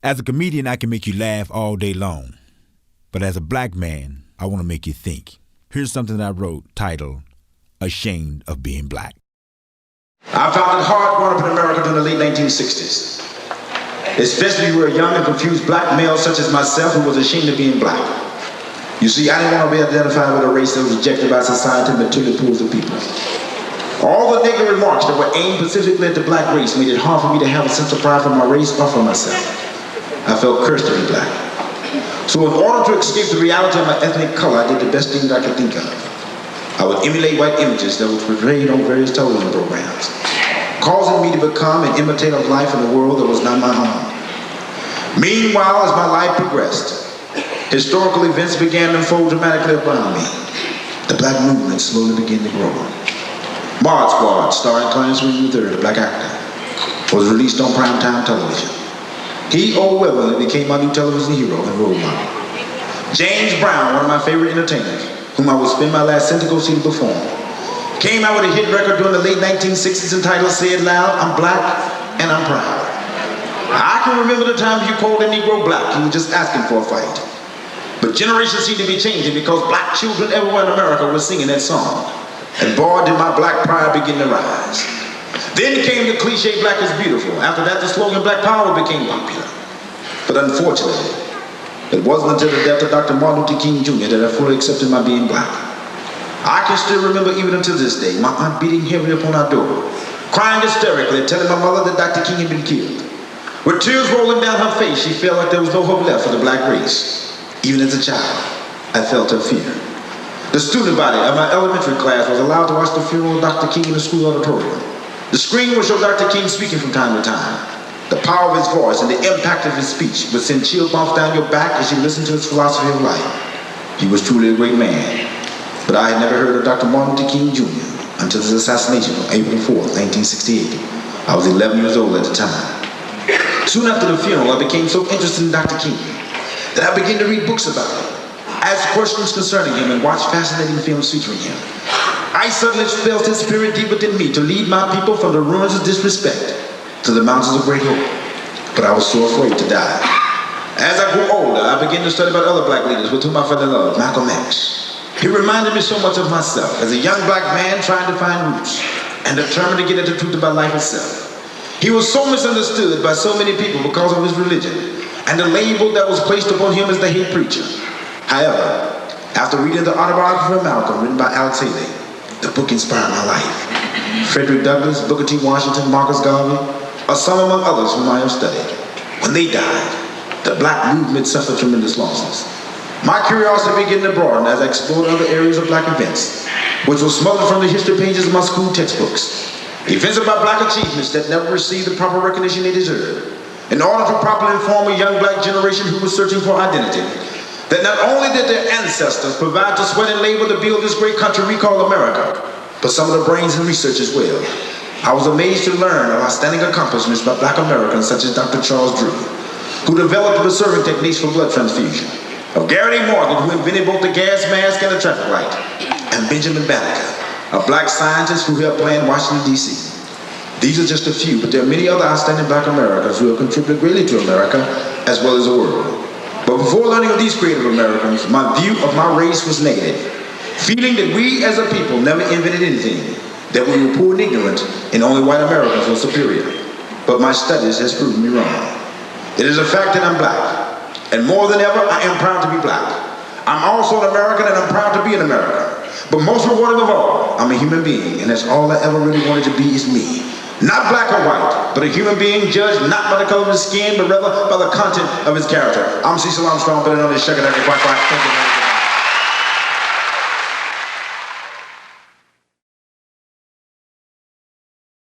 As a comedian, I can make you laugh all day long. But as a black man, I want to make you think. Here's something that I wrote titled, Ashamed of Being Black. I found it hard growing up in America during the late 1960s. Especially if you were a young and confused black male such as myself who was ashamed of being black. You see, I didn't want to be identified with a race that was rejected by society and material pools of people. All the negative remarks that were aimed specifically at the black race made it hard for me to have a sense of pride for my race or for myself. I felt cursed to be black. So in order to escape the reality of my ethnic color, I did the best thing that I could think of. I would emulate white images that were portrayed on various television programs, causing me to become an imitator of life in a world that was not my home. Meanwhile, as my life progressed, historical events began to unfold dramatically around me. The black movement slowly began to grow. Mod Squad, starring Clarence William III, the black actor, was released on primetime television. He, Awwwwww, became my new television hero and role model. James Brown, one of my favorite entertainers, whom I would spend my last cent to go see him perform, came out with a hit record during the late 1960s entitled Say It Loud, I'm Black and I'm Proud. I can remember the times you called a Negro black, you were just asking for a fight. But generations seem to be changing because black children everywhere in America were singing that song. And boy, did my black pride begin to rise. Then came the cliche, black is beautiful. After that, the slogan, black power, became popular. But unfortunately, it wasn't until the death of Dr. Martin Luther King Jr. that I fully accepted my being black. I can still remember, even until this day, my aunt beating heavily upon our door, crying hysterically, telling my mother that Dr. King had been killed. With tears rolling down her face, she felt like there was no hope left for the black race. Even as a child, I felt her fear. The student body of my elementary class was allowed to watch the funeral of Dr. King in the school auditorium. The screen would show Dr. King speaking from time to time. The power of his voice and the impact of his speech would send chill bumps down your back as you listened to his philosophy of life. He was truly a great man. But I had never heard of Dr. Martin Luther King Jr. until his assassination on April 4th, 1968. I was 11 years old at the time. Soon after the funeral, I became so interested in Dr. King that I began to read books about him, ask questions concerning him, and watch fascinating films featuring him. I suddenly felt his spirit deep within me to lead my people from the ruins of disrespect to the mountains of great hope. But I was so afraid to die. As I grew older, I began to study about other black leaders with whom I fell in love, Malcolm X. He reminded me so much of myself as a young black man trying to find roots and determined to get at the truth about life itself. He was so misunderstood by so many people because of his religion and the label that was placed upon him as the hate preacher. However, after reading the autobiography of Malcolm written by Alex Haley, the book inspired my life. Frederick Douglass, Booker T. Washington, Marcus Garvey are some among others whom I have studied. When they died, the black movement suffered tremendous losses. My curiosity began to broaden as I explored other areas of black events, which were smothered from the history pages of my school textbooks. Events about black achievements that never received the proper recognition they deserved. In order to properly inform a young black generation who was searching for identity, that not only did their ancestors provide the sweat and labor to build this great country we call America, but some of the brains and research as well. I was amazed to learn of outstanding accomplishments by black Americans such as Dr. Charles Drew, who developed the preserving techniques for blood transfusion, of Garrett A. Morgan, who invented both the gas mask and the traffic light, and Benjamin Banneker, a black scientist who helped plan Washington, D.C. These are just a few, but there are many other outstanding black Americans who have contributed greatly to America as well as the world. But before learning of these creative Americans, my view of my race was negative, feeling that we as a people never invented anything, that we were poor and ignorant, and only white Americans were superior. But my studies has proven me wrong. It is a fact that I'm black, and more than ever, I am proud to be black. I'm also an American, and I'm proud to be an American. But most rewarding of all, I'm a human being, and that's all I ever really wanted to be is me. Not black or white, but a human being judged not by the color of his skin, but rather by the content of his character. I'm Cecil Armstrong, better known as Shucky Ducky Quack Quack. Thank you very much.